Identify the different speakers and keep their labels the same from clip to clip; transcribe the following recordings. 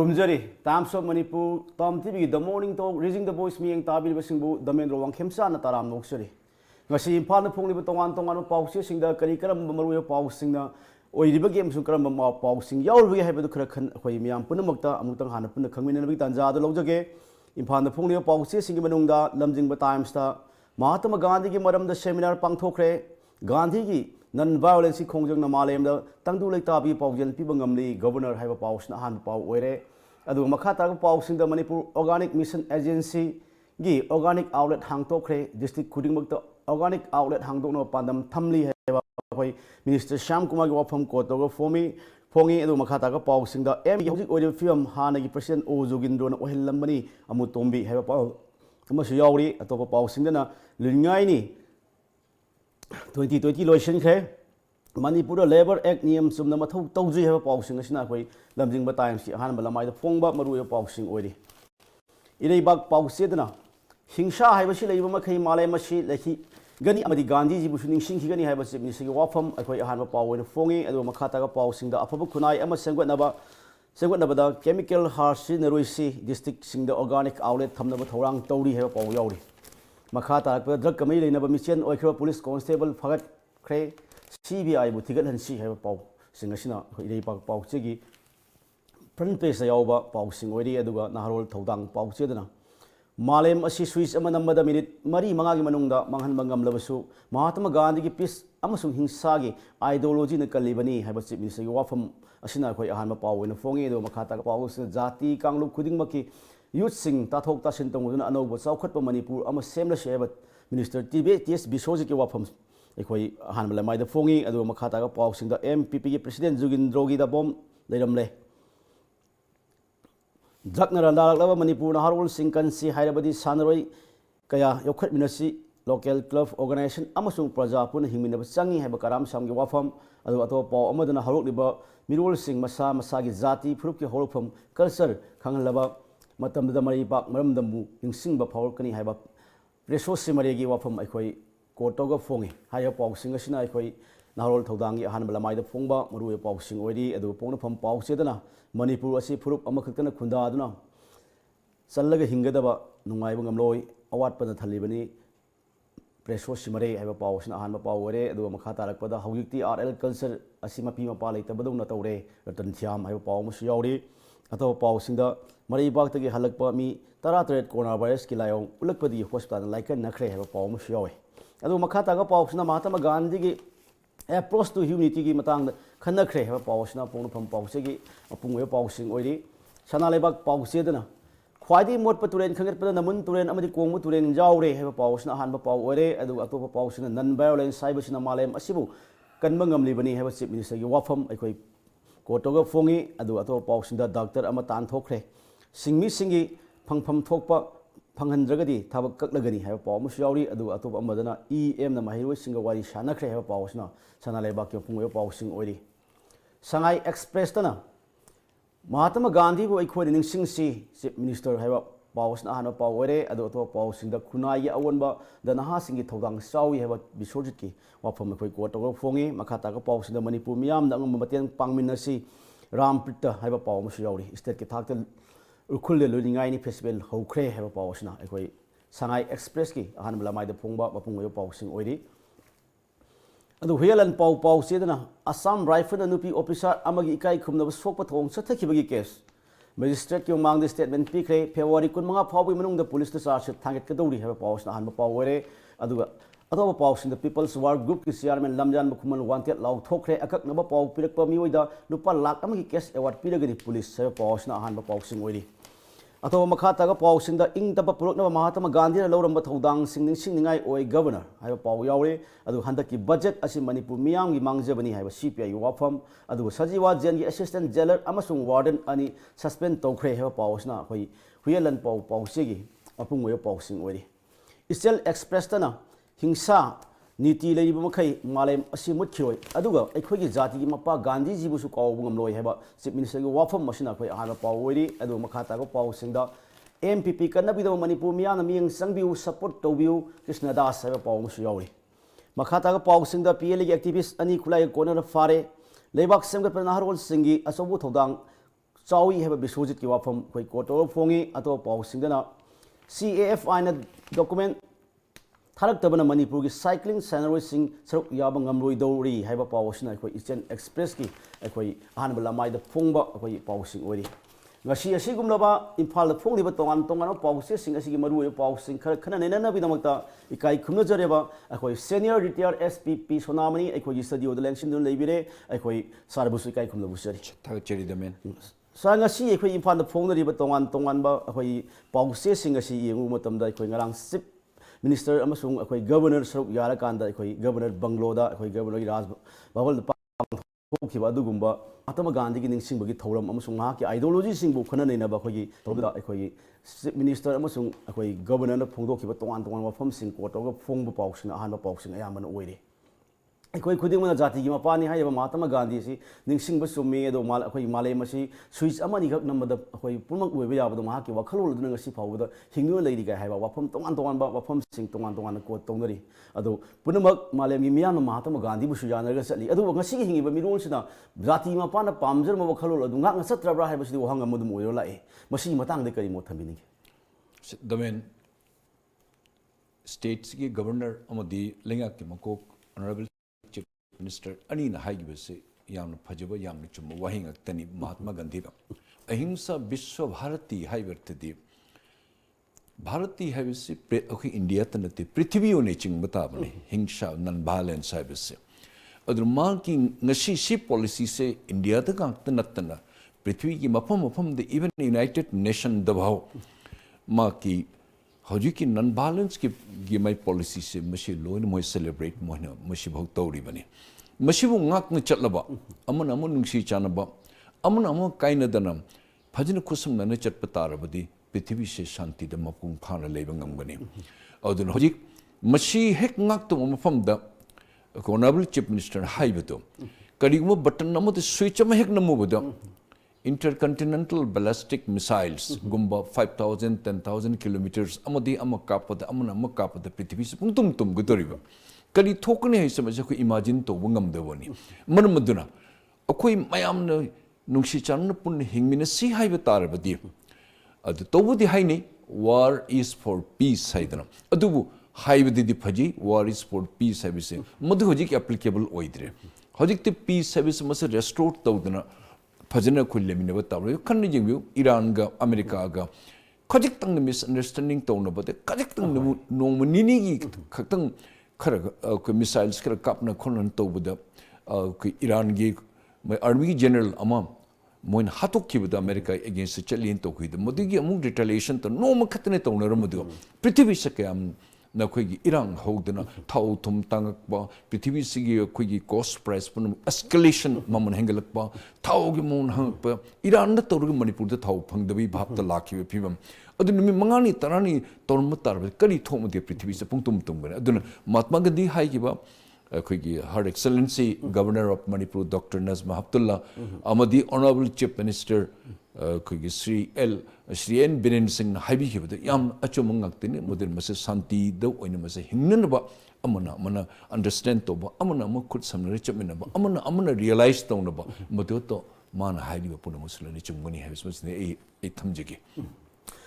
Speaker 1: Kurumjari, Times of Manipur, Tom TV, The Morning Talk, Raising the Voice, Miyang Tabil Basingbu, The Mendro Wang Kemsa na Taram Noksari. Ngasi impal na pong libo tongan pausi singda kani karam maruya pausing na oiriba game su karam ma pausing yauri haibadu khara khan khoi miyam punamakta amutang hana puna khangmin na bi tanja da lojage impal na pong libo pausi singi manungda lamjingba Times ta Mahatma Gandhi gi maramda seminar pangthokre Gandhi gi non-violence khongjang na malemda tangdu leitabi paujel pibangamli governor haiba pausna han pau oire adu makha ta pausing da Manipur Organic Mission Agency gi organic outlet hangtokre district khudingmakta organic outlet hangdokno pandam thamli haiba hoi Minister Sham Kumar gi wafam ko to fongi adu makha ta pausing da em hojik oire film hana gi president O Jogindro na ohellambani amu tombi haiba pau amasu yauri atopa pausing da na lingai ni 2020 loisin khe Manipur Labor Act niyam sumna mathau tawji heba pausing asina khoi lamjingba Times si han balamai da phongba maru ya pausing oiri irei bak pause dana hingsa haiba si leiba makhai malai masi lehi gani amadi Gandhi ji busu ningsing ki gani haiba si ministry wafam akhoi han ba paw oiri phongi adu makhata ga pausing da aphaba khunai ama sengwat naba da chemical harsi naroisi district sing da organic outlet thamna ba thorang tawri heba paw yauri Makata drug kamay lay na bamisyan o ikwa police constable fagat kre CBI bu tigat hansi hay pau singasina irei pag pau chegi front page sa yawba pau singwedi aduga naharol thodang pau chedana malem asi swiss ama namada minute mari mangagi manungda manghan bangam labasu Mahatma Gandhi gi peace amasung hingsa gi ideology na kalibani haiba chief minister gi wafam asina khoi ahan ma pau na fongi do makata pau jati kanglu khuding maki Youth Sing Tathok Tasin Tonguna Anobo South Manipur, I'm a similar share, Minister TS Bisoji Wapam, Equi Hanbala Mai the Fongi, Adu Makata Pausing the MPP President Zugin Drogi the bomb, Ledamle. Drakner and Lava Manipur, Harwell Sinkansi, Hyderabadi, Sanroy, Kaya, Yokat Minasi, Local Club Organization, Amasung Prajapun, Himin of Sangi, Habakaram, Sangi Wafam, Adu Atopo, Amadana Harok Liba, Mirul Sing Masa, Masagi Zati, Pruki Holopum, Culture, Kangalaba. Matam da mari pak maram dambu ingsing ba phawr kani haiba preso simari gi wafam aikhoi kotoga fongi haya pausing asina aikhoi narol thodang han balamai da phongba maru pausing oiri adu pongna pham pause dana Manipur asi phurup amakhakna khunda aduna challaga hingadaba nungai bangam loi awat pana thalibani preso simari haiba pausina han ba pawore adu makha tarak pada hawikti RL culture asi mapi ma pa leitabadu na tawre ratan thiam haiba pawmus yauri atau pausing da mari bak tagi halakpa mi taratret coronavirus ki layong ulakpadi hospital laikan nakhre heba pawm syawe adu makhata ga pawsna Mahatma Gandhi gi approach to humanity gi matang khanakre heba pawsna pong pham pawse gi apung we pawsing oiri sana lebak pawse dana khwadi mot paturen khanget pada namun turen amadi kongmu turen jawre heba pawsna han ba paw ore adu atopa pawsna non violence cybersina malem asibu kanbangam libani heba chief minister gi wafam aikoi Kotoga fongi adu ato pausinda doctor ama tan thokre singmi singi phangpham thokpa phanghandragadi thabak kaklagani ha pawmus yauri adu ato amadana EM na mahiroi singa wari sanakhre ha pawsna sanaleba ke pungwe pawsing oiri Sangai Express tana Mahatma Gandhi bo ikhoi ningsing si chief minister ha pawsna hana pawore adu ato pawsinda khunai awonba danaha singi thodang sawi ha bisojit ki wafam khoi Kotoga fongi makhata ka pawsinda Manipur miyam da ngam mateng pangminasi Ramprita haiba pawmus yauri state ki thakta ukhul lulingai ni festival hokre haiba pawsna ekoi Sangai Express ki ahan balamai da phongba mapungwe pawsing oiri adu helan paw sedana Assam Rifle nupi officer amagi ikai khumna sokpa thong sathakibagi case Magistrate ki mang statement pikre February 15 phawbi manung da police charge thanget kadori haiba pawsna han pawore aduga Atau paus in the People's War Group ki chairman Lamjan Bukhuman wanted law thokre akak naba paw pirakpa miyoida lupa lakh amagi case award piragani police sa paus na han pausing oiri atau makhata ga pausing da ing tapa purok na Mahatma Gandhi na lawramba thodang singningai oi governor haiba paw yaure adu handaki budget asi Manipur miyam gi mangjabani haiba CPI wafam adu sajiwa jen gi assistant jailer amasung warden ani suspend tokre haiba pausna hoi huyelan pausegi apung we pausing oiri Isel Express tana Hingsa niti leiba makai malem asi mutkiroi aduga aikhogi jati gi mapa Gandhi ji busu kawbungam loi heba chief minister gi wafam masina khoi ahana pawori adu makhata go pawsingda MPP kanabida Manipur miyana miyang sangbiu support tobiu Krishna Das heba pawmusu yauri makhata go pawsingda PL gi activist ani khulai corner fare leibak semgat panahar wal singi asobu thodang चावी है विश्वजित की वाफम कोई कोटो फोंगी अतो पाउसिंगना CAFI ना document थारक्तबना Manipur की cycling सैनरोइसिंग सरुक याब ngamloidori है पाउसिना कोई ईस्टर्न एक्सप्रेस की कोई अहनब लमाइद फोंबा कोई पाउसिंग ओरी ngasi asigumlaba imphal phongliba tongan tongan pause sing asigi maru pausing khana nena bidamata ikai khumna jareba akoi senior retired SPP sonamani akoi studio the election dun leibire akoi sarbusu ikai khumna busari
Speaker 2: thag cheri the men
Speaker 1: sa ngasi akoi imphal phongliba tongan ba akoi pause sing asi yengu matamda akoi ngarang sip minister amasung akoi governor saruk yara kanda akoi governor bangloda akoi governor raj bawal होखिबा अदुगुंबा Mahatma Gandhi की निंगसिंबगी थौरम अमसुंग की ideology सिंबु खननैनबा अखोगी तौबदा अखोगी chief minister अमसुंग अखोगी governor फोंदोखिबा तोंगान तोंगान वफम सिंग कोटोगा फोंब पाउसिंग अहानबा पाउसिंग अयामन ओइरे अखोई खुदिंगमना जाति की मपानी हायबा महात्मा गांधी सि निंगसिंबा सुमे दो माल अखोई माले मसी switch अमनि गक Namda अखोई पुमक ओइबा याबदो महाकी वखलोल दुना ngasi फावदा हिंगु लेरि गा हायबा वफम तोंगान तोंगान बा वफम सिंग तोंगान तोंगान कोट तोंगरी अदो पुनमक मालेमगी मियाम महात्मा गांधी बुसु यानरगा चली अदो ngasi gi hingiba मिरोनसिना जाति मपाना पामजर म वखलोल अदु ngak नसत्रबरा हायबसि वहंग अमदुम ओइरो लाए मसी मतंग दे करी मो थमिनि
Speaker 2: दमेन स्टेट्स की गवर्नर अमदी लेंगा के मको ऑनरेबल चीफ मिनिस्टर अनि ना हाइगिबसे यामन फजबा यामन चुम वहिंग तनी महात्मा गांधी बा अहिंसा विश्व भारती हाइबरतदी भारती हाइबसे अखि इंडिया तनते पृथ्वी ओने चिंग बताबने हिंसा नॉन वायलेंस हाइबसे अदर मा की ngasi सी पॉलिसी से इंडिया तक नत्तना पृथ्वी की मफम मफम द इवन यूनाइटेड नेशन दबाव मा की हजू की नॉन वायलेंस की माई पॉलिसी से मशी लोन मोय सेलिब्रेट मोहन मशी भौ तौरी बने मशी वो ngak न चलबा अमन अमन नुंसी चानबा अमन अमन काइनदना फजन खुसम न चटप तारबदी पृथ्वी से शांति द मपुंग फाना लेबं ngमगनी अदुन हजिक मशी हेक ngak तो मफम द ऑनरेबल चीफ मिनिस्टर हाइबतो करिगमो बटन नमो स्विच अम हेक नमोबद intercontinental ballistic missiles gumba 5000 10000 kilometers amadi amakapada amana amakapada prithvi se pungtum tum gudoriba kali thokne hai samaj ko imagine to bungam deboni manmaduna akoi mayam na nungsi chan pun hingmina si haiba tarabadi adu tobudi haini war is for peace haidana adubu haibadi di phaji war is for peace haibise madu hojik applicable oidre hojik te peace service mas restore tawdana फजना खुलेमिनब तौर खन जिंगु Iran गा America गा खजिक तंग misunderstanding तौनबदे खजिक तंग नोंग निनी की खतंग खर को missiles खर कापना खोलन तौबद को ईरान गी आर्मी जनरल अमा मोइन हातोक खिबद अमेरिका अगेंस्ट चलिन तो खुद मदुगी अमु रिटेलिएशन तो नोम खतने तौनर मदु पृथ्वी से कयाम नखोगी इरांग होदना थाउ थुम तांगकबा पृथ्वी सिगी खोगी कॉस्ट प्राइस पुन एस्केलेशन ममन हेंगलकबा थाउगी मोन हंगप ईरान न तौरग मणिपुर द थाउ फंगदबी भाप त लाखिबे फिबम अदु निमि मंगानी तरानी तौरम तारब करी थोमदे पृथ्वी से पुंगतुम तुमगन अदुन महात्मा गांधी हाइगिबा खोगी her excellency governor of Manipur doctor Najma Abdullah अमदी ऑनरेबल चीफ मिनिस्टर खोगी श्री एन बिरेन सिंह हाइबिखिबद याम अचुम ngaktene modern mase शांति द ओइन मसे हिंगनबा अमना अमना अंडरस्टैंड तोबा अमना अम खुद समनरे चमिनबा अमना अमना रियलाइज तौनबा मदो तो मान हाइलिबा पुन मुसलनि चुमगनी हाइबसने ए थमजगे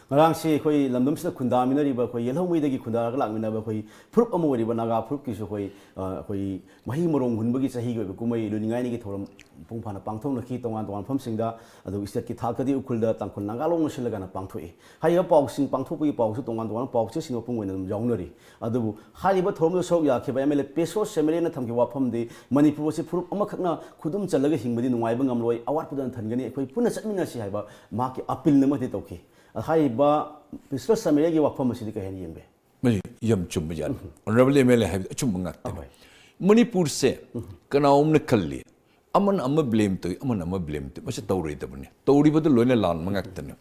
Speaker 1: ngarangsi khoi lamdum sida khundaminariba khoi yelhomidagi khundaraga lakminaba khoi phurup amu oriba naga phurup kisu khoi mahi morong hunbagi sahi go kumai luningai ni gi thoram pungphana pangthong nakhi tongan tongan phomsingda adu state ki thakadi ukhulda tangkhun nangalong silaga na pangthoi haiba pawsing pangthopui pawsu tongan tongan pawse singo pungwena dum jawnari adu haiba thorm sok yakhiba ml peso semele na thamki wafam de manipur se phurup amakhakna khudum chalaga hingbadi nungaiba ngamloi awat pudan thangani khoi puna chatmina si haiba ma ki appeal na mati tawki हाइबा pistol समेले की वाफम मसीदी कहनी यंबे
Speaker 2: मजी यम चुम जान honourable MLA है चुम ngakte मणिपुर से कनाउम न खल्ली अमन अम ब्लेम तो अमन अम ब्लेम तो मसे तौरे तबने तौरी बद लोने लान ngakte ने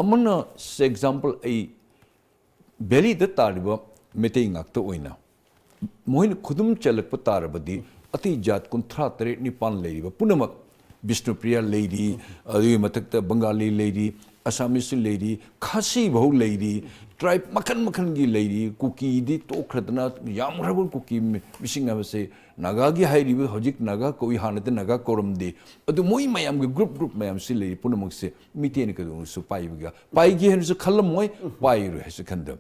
Speaker 2: अमन से एग्जांपल ए बेली द तारिबा मेते ngakte ओइना मोइन खुदुम चलक प तारबदी अति जात कुंथ्रा तरे निपान लेरिबा पुनमक विष्णुप्रिया लेरी अदि मथक बंगाली लेरी असामीस लेरी खासी बहु लेरी ट्राइब मखन मखन की लेरी कुकी दी तो खरदना याम रबल कुकी मिसिंग से नागा की हाइरिब हजिक नागा कोई हानते नागा कोरम दे अदु मोई मयाम के ग्रुप मयाम से लेरी पुनमक से मितेन कदु सु पाइबगा पाइगी हन सु खलम मोय पाइरु है खंद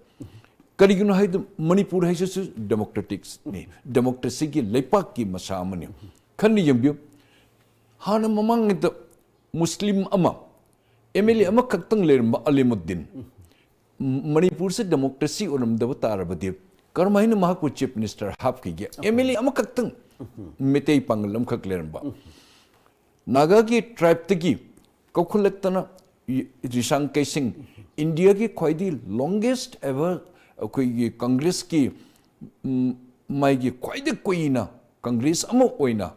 Speaker 2: करिगुन है मणिपुर है सु डेमोक्रेटिक्स ने डेमोक्रेसी की लेपाक की मसा मने खन्नी यम्बियो हान ममंग मुस्लिम अमा एमएलए अमा खक्तंग लेरम अलीमुद्दीन मणिपुर से डेमोक्रेसी उरमदब तारबदि करमाइन महाकु चीफ मिनिस्टर हापकी एमएलए अमा खक्तंग मितेई पंगलम खक लेरम नागा की ट्राइब तकी कौखलतना रिशांग कैसिंग इंडिया की ख्वाइदी लॉन्गेस्ट एवर अखोई कांग्रेस की माइगी ख्वाइदी कोइना कांग्रेस अमा ओइना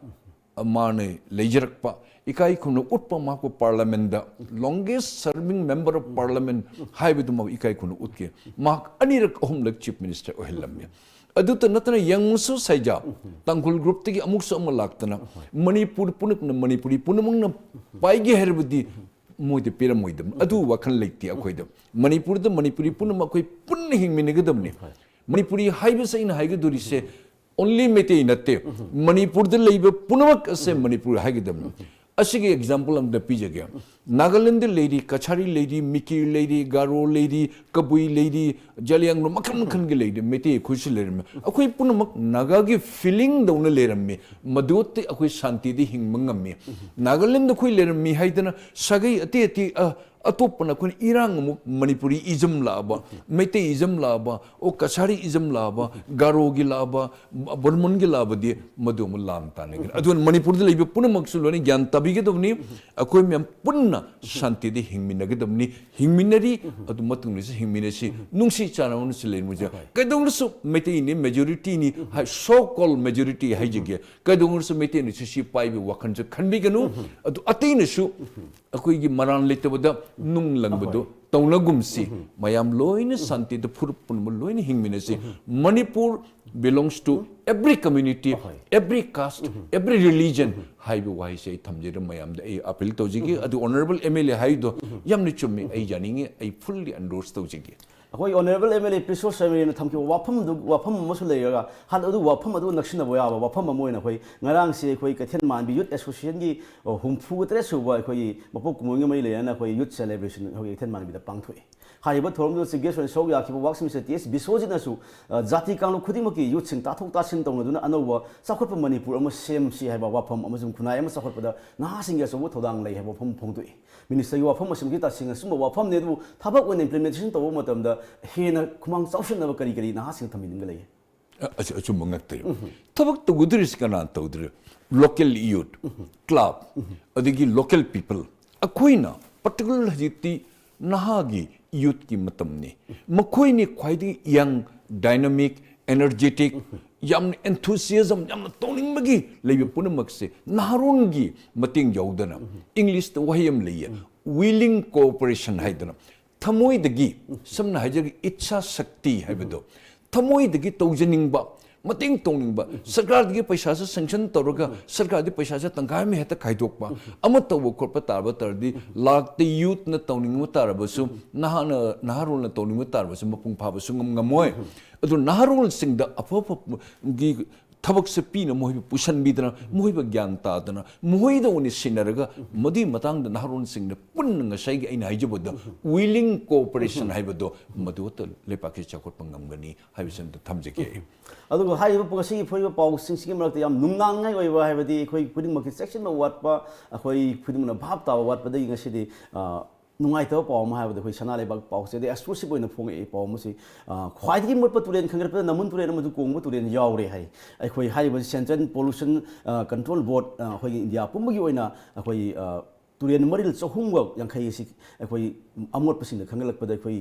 Speaker 2: माने लेजरकपा इकाई खुनु उत्पा माको पार्लियामेंट दा longest serving member of parliament हाइबदु मा इकाई खुनु उत्के माक अनिरक अहुमलक चीफ मिनिस्टर ओहेलम्य अदुत नतना यंगसु साइजा तंगुल ग्रुप तगी अमुकसु अम लाक्तना मणिपुर पुनक मणिपुरी पुनमंग पाइगे हेरबदी मोइदे पेरमोइदम अदु वखन लेक्ति अखोइदम मणिपुर द मणिपुरी पुनम अखोइ पुन हिंगमिनगदमने मणिपुरी हाइबसे इन हाइगदुरिसे ओनली मेते नते मणिपुर द लेब पुनमक से मणिपुर हाइगदम असिगे एग्जांपल हम द पीजगे नागालैंड लेडी कछारी लेडी मिकी लेडी गारो लेडी कबुई लेडी जलियांग मखन मखन के लेडी मेते खुश लेरम अखोइ पुनमक नागा की फीलिंग दौन लेरम मदोते अखोइ शांति दी हिंगमंगम नागालैंड अखोइ लेरम हाइदना सगै अति अति अतोपना कोन इरांग मणिपुरी इजम लाबा मेते इजम लाबा ओ कछारी इजम लाबा गारो गी लाबा बर्मन गी लाबा दे मदुम लाम ताने अदुन मणिपुर दे लेबे पुनमक सुलोनी ज्ञान तबिगे दबनी अखोइ मेम पुन्ना शांति दे हिंगमिनगे दबनी हिंगमिनरी अदु मतुंग से हिंगमिनसी नुंसी चानाउन से लेमुजा कदोंगसु मेते नि मेजॉरिटी नि सो कॉल मेजॉरिटी हाइजगे कदोंगसु मेते नि सि पाइबे वखन से खनबिगनु अदु अतैनसु अखोइ गी मरान लेतबदा नुंग लंगबदो तौनगुमसी मयाम लोइन शांति द फुरपुन लोइन हिंगमिनसी Manipur belongs to every community every caste every religion haibu wai se thamje mayam da appeal tawjigi adu honorable mla haido yamni chummi ai janinge ai fully endorse tawjigi
Speaker 1: अखोई ऑनरेबल एमएलए प्रिसोर सेमेन थमके वाफम मसु लेगा हाल अदु वाफम अदु नक्सिनबो याबा वाफम अमोइन अखोई ngarang से अखोई कथेन मानबी यूथ एसोसिएशन की हुमफु तरे सुबा अखोई मपो कुमोंगे मै लेना अखोई यूथ सेलिब्रेशन अखोई कथेन मानबी दा पांगथोई हाइबा थोरम से गेस्ट सो याखिबो वाक्सिम से टीएस बिसोजिनसु जाति कांगलो खुदिमकी यूथ सिंग ताथोक तासिन तौनदुना अनौबा साखोप मणिपुर अम सेम सी हाइबा वाफम अमजुम खुनाय अम साखोपदा नाहा सिंग असो थोदांग लै हाइबा फम फोंदोई मिनिस्टर वाफम असिम की तासिंग सुम वाफम ने दु थाबक वन इम्प्लीमेंटेशन तबो मतमदा हेना खुमांग चाउसनब करी करी नाहा सिंग थमिनिंग लै
Speaker 2: अचु मंगते थबक तो गुदरिस कना तौद्र लोकल यूथ क्लब अदिगी लोकल पीपल अखोइना पर्टिकुलर हजिति नहागी यूथ की मतमने मखोइने ख्वाइदी यंग डायनामिक एनर्जेटिक याम एंथुसियाज्म याम तोनिंगबगी लेबे पुनमक से नारोंगी मतिंग यौदना इंग्लिश तो वहियम लेय विलिंग कोऑपरेशन हाइदना थमोइदगी समना हाइजगी इच्छा शक्ति हाइबदो थमोइदगी तौजनिंगबा मतिंग तोनिंगबा सरकार दगी पैसा से सैंक्शन तौरगा सरकार दगी पैसा से तंगाय में हेता खाइदोकबा अम तौब खोप तारबा तरदी लाखते यूथ न तौनिंगबा तारबसु नहारोल न तौनिंगबा तारबसु मपुंग फाबसु ngमोय अदु नहारोल सिंग द अफफ गी थबक से पीना मोहिब पुशन बीदना मोहिब ज्ञान तादना मोहिद उनि सिनरगा मदी मतंग द नहारोल सिंग द पुन्न ngसाई गे इन हाइजबद विलिंग कोऑपरेशन हाइबदो मदुत लेपाके चकोट पंगमगनी हाइबसन द थमजके
Speaker 1: अदुगो हाइबा पगसी फोइबा पाउ सिंसिगे मरक याम नुंगांगाय ओइबा हाइबदी अखोइ पुदिमक सेक्शन मा वाटपा अखोइ पुदिमना भाब तावा वाटपदई ngसिदि नुंगाइतब पाउ मा हाइबदि अखोइ सना लेबाक पाउ से एक्सक्लूसिव ओइना फोंगे पाउ मसि ख्वाइदगी मुरप तुरेन खंगरप नमुन तुरेन मदु कोंगबो तुरेन यावरे हाइ अखोइ हाइबा सेंट्रल पोल्यूशन कंट्रोल बोर्ड अखोइ इंडिया पुमगी ओइना अखोइ तुरेन मरिल चहुंगब यांखै सि अखोइ अमोटपसिंग खंगलकपद अखोइ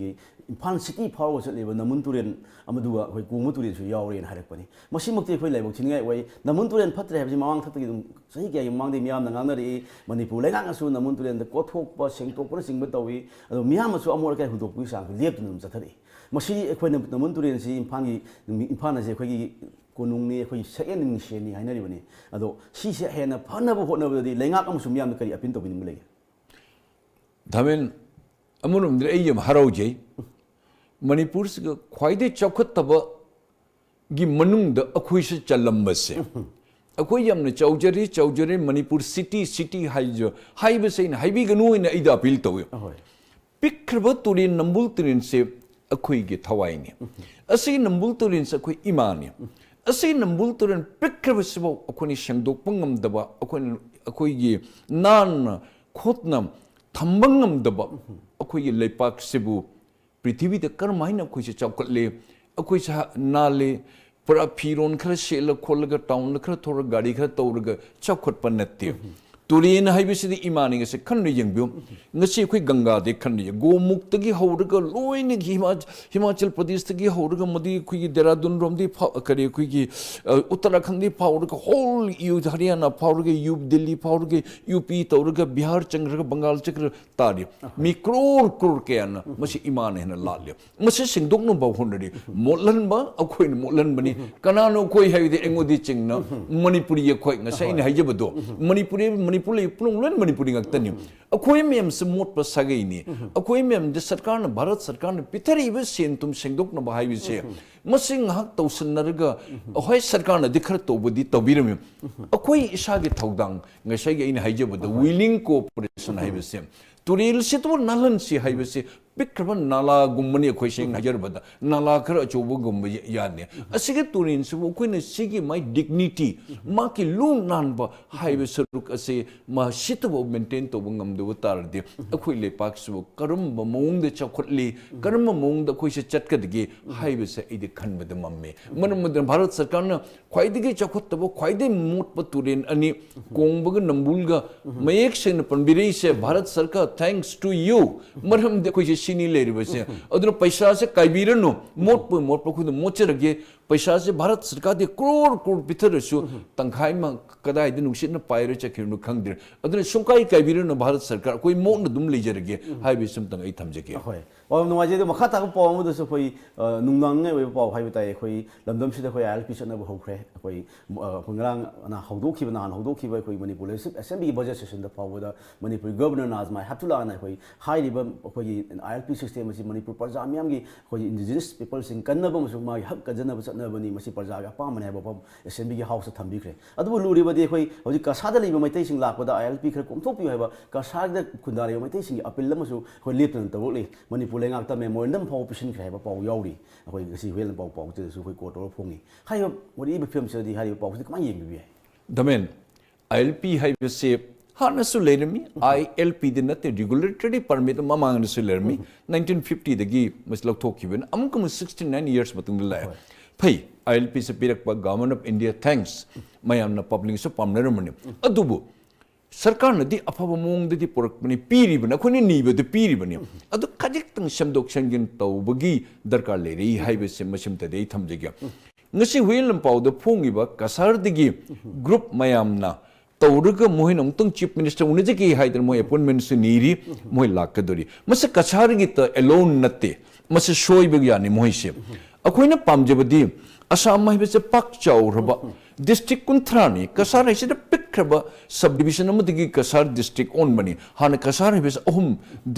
Speaker 1: इम्फाल सिटी फाव चलेबा नमुन तुरेन अमदुवा अखोइ कोंगबो तुरेन सु यावरेन हाइरकपनि मसिमक्ति अखोइ लाइबक थिनगाय ओइ नमुन तुरेन फत्रे हाइबसि मावांग थक्तगि दुम सही क्या मांगदे मियाम नांगनरि मणिपुर लेगांगसु नमुन तुरेन द कोथोकपा सेंगतोकपन सिंगबा तवी अदो मियामसु अमोर काय हुदोकपि सांग लेपतुन जथरि मसि अखोइ नमुन तुरेन सि इम्फाल से अखोइ कोनुंगनि अखोइ सेकेंड निशेनि हाइनरिबनि अदो सिसे हेना फनबो होनबदि लेंगाक अमसु मियाम करि अपिन तोबिनिंग लेगे
Speaker 2: धामेन अमुनुमद्रे एयम हराउजे मणिपुर से ख्वाइदे चौखतब गी मनुंग अखोई से चलम्बसे अखोई यमने चौजरी मणिपुर सिटी हाइबसे हाइबी गनु इन इदा अपील तवे पिक्रब तुरिन नंबुल तुरिन से अखोई गे थवाइने असि नंबुल तुरिन से अखोई इमाने असि नंबुल तुरिन पिक्रब सिबो अखोनी संगदोक पंगमदबा अखोई गे नान खोतना थंबंगमदबा अखोई गे लेपाक सिबु पृथ्वी द कर्माइन अखोई से चौकले अखोई से नाले पूरा फिरोन खर सेल खोलग टाउन खर थोर गाड़ी खर तौरग चौखट पन्नते तुरेन हाइबसिदि इमानिंग से खन यंगबियो ngasi अखोई गंगा दे खन गोमुख तगी हौरग लोइन हिमाचल प्रदेश तगी हौरग मदि अखोई देहरादून रोमदि करे अखोई उत्तराखंड दि फाउरग होल यू हरियाणा फाउरग यू दिल्ली फाउरग यूपी तौरग बिहार चंग्रग बंगाल चक्र तारि मी करोड़ के अन मसी इमान हेन लाल्य मसी सिंगदोक नो बहुनरि मोलन बा अखोई मोलन बनी कनानो कोई हाइदे एंगोदि चिंगना मणिपुरी अखोई ngasi नि हाइजबदो मणिपुरी मणिपुरी पुलुंग लोन मणिपुरी ngakतनि अखोई मेम से मोट पर सगैनि अखोई मेम द सरकार न भारत सरकार न पिथरी बे सेन तुम सिंगदोक न बाहाई से मसिंग हक तौसनरग होय सरकार न दिखर तोबदी तबिरम अखोई इसागे थौदांग ngasi गे इन हाइजबदो विलिंग कोऑपरेशन हाइबसे तुरेल से तो नालन से हाइबसे पिक्रब नाला गुम्मनी अखोई से हजरबदा नाला खर अचोब गुम्ब यादने असिगे तुरिन से वो कोई सिगी माय डिग्निटी मा की लुंग नानबा हाइबे सरुक असे मा सितबो मेंटेन तो बंगमदो तारदे अखोई ले पाक सु करम मोंग दे चखटली करम मोंग द अखोई से चटकदगे हाइबे से इदे खनबद मम्मे मन भारत सरकार न ख्वाइदगे चखटबो ख्वाइदे मोट प तुरेन अनि कोंबग नंबुलगा मयेक सेन पनबिरे से भारत सरकार थैंक्स टू यू मरहम दे कोई सिनी लेरिबसे अदुन पैसा से काइबिरनो मोट खुद मोचरगे पैसा से भारत सरकार दे करोड़ पिथरसु तंखाई मा कदाई दे नुसिन पाइर चखिरनु खंगदिर अदुन सुंकाई काइबिरनो भारत सरकार कोई मोन दुम लेजरगे हाइबे सम तंग आई थमजगे
Speaker 1: होय और नुवाजे दे मखा ताक पाव मु दसु कोई नुंगांग वे पाव हाइबे ताई कोई लमदम सिदा कोई आईएलपी चनब होख्रे कोई पंगरांग ना हौदोखिब ना हौदोखिब कोई मणिपुर असेंबली बजट सेशन द पावदा मणिपुर गवर्नर नाजमा हैप्तुला ना कोई हाइरिब कोई आईएलपी सिस्टम से मणिपुर प्रजा म्यामगी कोई इंडिजिनस पीपल सिंग कन्नब मसु मा हक कजनब चनबनी मसी प्रजा गा पामने है बपम असेंबली के हाउस थंबिख्रे अदु लुरिबदि कोई हजि कसादा लिबा मैतै सिंग लाकदा आईएलपी खर कोमथोपियो हैबा कसादा खुंदारे मैतै सिंग अपील मसु कोई लेपन तबोले मणिपुर लेंगाक्ता मेमोरेंडम फाउ पिशन खरे हैबा पाउ याउरी कोई गसी वेल पाउ तेसु कोई कोर्ट और फोंगी हाय मोरी फिल्म से हाय पाउ से कमाय येंबि बि
Speaker 2: दमेन आईएलपी हाइबसे हानसु लेरमी आईएलपी दे नते रेगुलेटरी परमिट ममांगनसु लेरमी 1950 दगी मसलक थोकिबन अमकम 69 इयर्स मतुंग लाय फै आईएलपी से पिरक गवर्नमेंट ऑफ इंडिया थैंक्स मयामना पब्लिक से पामनरमनि अदुबु सरकार नदी अफब मोंगदि पुरकपनि पीरिबन अखोनि नीबद पीरिबनि अदु खजिक्तंग समदोक संगिन तौबगी दरकार लेरि हाइबसे मसिमतदे थमजगे ngasi huilam pawda phongiba kasardigi group mayamna तौरग मोहिन अमतंग चीफ मिनिस्टर उनजके हाइदर मोय अपॉइंटमेंट से नीरी मोय लाकदोरी मसे कछारगी त एलोन नते मसे शोइबग यानी मोय से अखोइना पामजबदी असम माहिबसे पाक चाउरबा डिस्ट्रिक्ट कुंथ्रानी कसार हाइसे पिक्रब सब डिवीजन अमदगी कसार डिस्ट्रिक्ट ओन बनी हान कसार हाइबसे अहुम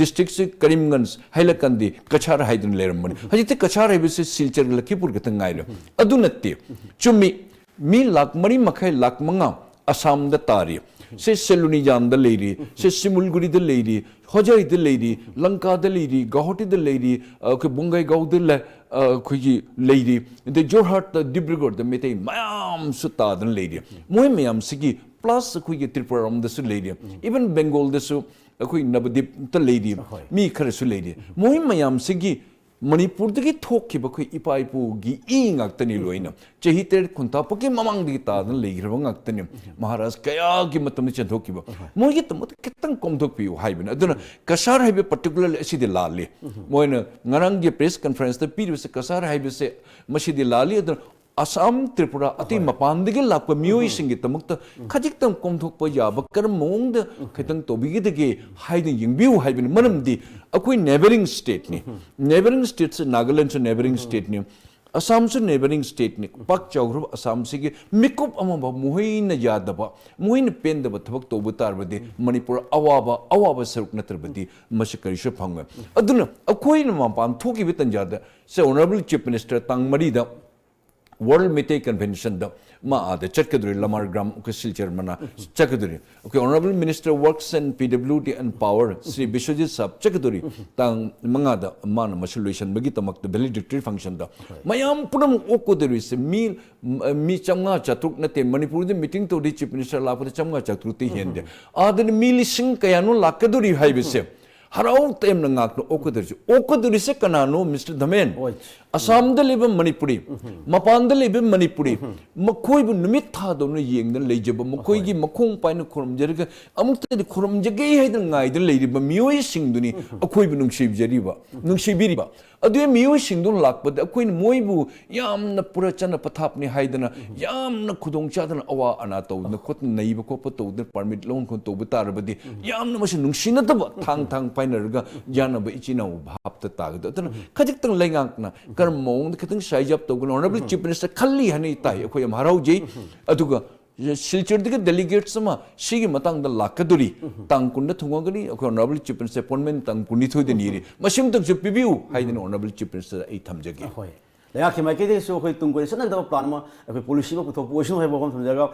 Speaker 2: डिस्ट्रिक्ट से करीमगंज हाइलकंदी कछार हाइदन लेरम बनी हजिते कछार हाइबसे सिलचर लखीपुर गतंग गाइरो अदु नते चुम्मी मी लाख मरी मखै लाख मंगा असम द तारी से सेलुनी जाम द लेरी से सिमुलगुड़ी द लेरी होजाई द लेरी लंका द लेरी गुवाहाटी द लेरी के बुंगाई गाव द खुगी लेरी द जोरहाट द डिब्रुगढ़ द मेते मयाम सुता द लेरी मोय मयाम सिगी प्लस खुगी त्रिपुरा रम द सु लेरी इवन बंगाल द सु खुगी नवदीप द लेरी मी खर सु लेरी मोय मयाम सिगी मणिपुर दगी थोखिब खै इपाइपु गी इंगाक्तनि लोइना चही तेर खुंता पके ममांग दगी तादन लेगिरब गाक्तनि महाराज कया गी मतम चंथोखिब मोगी तमत कितंग कोमथोपि हाइबन अदुना कसार हाइबे पर्टिकुलर असिदि लाले मोइना ngarang gi press conference द पीरिबसे कसार हाइबे से मसिदि लाले अदुना असम त्रिपुरा अति मपानदगी लाप मियोई सिंगी तमुक्त खजिक्तम कोमथोप याब करम मोंग खतंग तोबिगिदगे हाइदन यंगबिउ हाइबन मनमदि अकोई नेबरिंग स्टेट नि नेबरिंग स्टेट से नागालैंड से नेबरिंग स्टेट नि असम से नेबरिंग स्टेट ने पाक चौग्रब असम से मिकुप मुहैन यादब मुहैन पेंदब थबक तौब तारबदे मणिपुर अवाब सरुक नत्रबदि मसे करिसु फंगे अदुना अखोइन मपान थोकी तंजाद से ऑनरेबल चीफ मिनिस्टर तंग मरीदा वर्ल्ड मिटे कन्वेंशन द मा आदे चटकदुरी लमार ग्राम के सिलचर मना चटकदुरी okay honourable minister works and PWD and power Shri Biswajit साहब चटकदुरी तांग मंगा द मान मसोल्यूशन बगी तमक द वैलिडिटरी फंक्शन द मयाम पुनम ओकोदुरी से मी चंगा चतुक नते मणिपुर दे मीटिंग तो दी चीफ मिनिस्टर लापद चंगा चतुर्ती हेंदे आदन मी लिसिंग कयानो लाकदुरी हाइबसे हराउ तेम नंगाक ओकोदुरी से कनानो मिस्टर धमेन असम लेब मणिपुरी मपान लेब मणिपुरी मखोइब नुमित थादोन येंगदन लेजब मखोइगी मखोंग पाइन खुरमजरग अमुक्तदि खुरमजगे हैदन गाइदन लेरिब मियोइ सिंगदुनी अखोइब नुंसिबजरिबा नुंसिबिरिबा अदुए मियोइ सिंगदुन लाकबद अखोइन मोइबु यामना पुरचन पथापनि हैदना यामना खुदोंग चादन अवा अना तौदन खोत नैब कोप तौदन परमिट लोन खोन तौब तारबदि यामना मसे नुंसिनतब थांग थांग पाइनरगा जानब इचिनाउ भापत तागद अतन खजिक्तंग लेंगाकना कर्म मोंग खतंग साइजअप तौगन ऑनरेबल चीफ मिनिस्टर खल्ली हने ताई अखोय महाराउजै अदुगा सिलचर दिगे डेलीगेट्स मा सिगी मतंग द लाकदुरी तंग कुंड थुंगगनी अखोय ऑनरेबल चीफ मिनिस्टर अपॉइंटमेंट तंग कुनी थोइदे नीरी मसिम तंग से पिबिउ हाइदन ऑनरेबल चीफ मिनिस्टर आई थमजगे
Speaker 1: होय लेकिन कि माइके देसो अखोय तुंगोय सनगदब प्लान मा अखोय पॉलिसी मा पुथोक पोइसन है बगम समझागा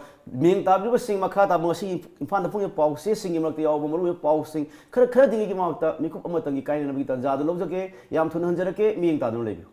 Speaker 1: मिंग ताबलिब सिंग मखा ता मसी इम्फान द पुंग पाउसे सिंग मरते याव मरु पाउ सिंग खर खर दिंगी की मावता मिकुप अमतंगी काइन नबी ता जाद लौजके याम थुन हंजरके Ming तादन लेबि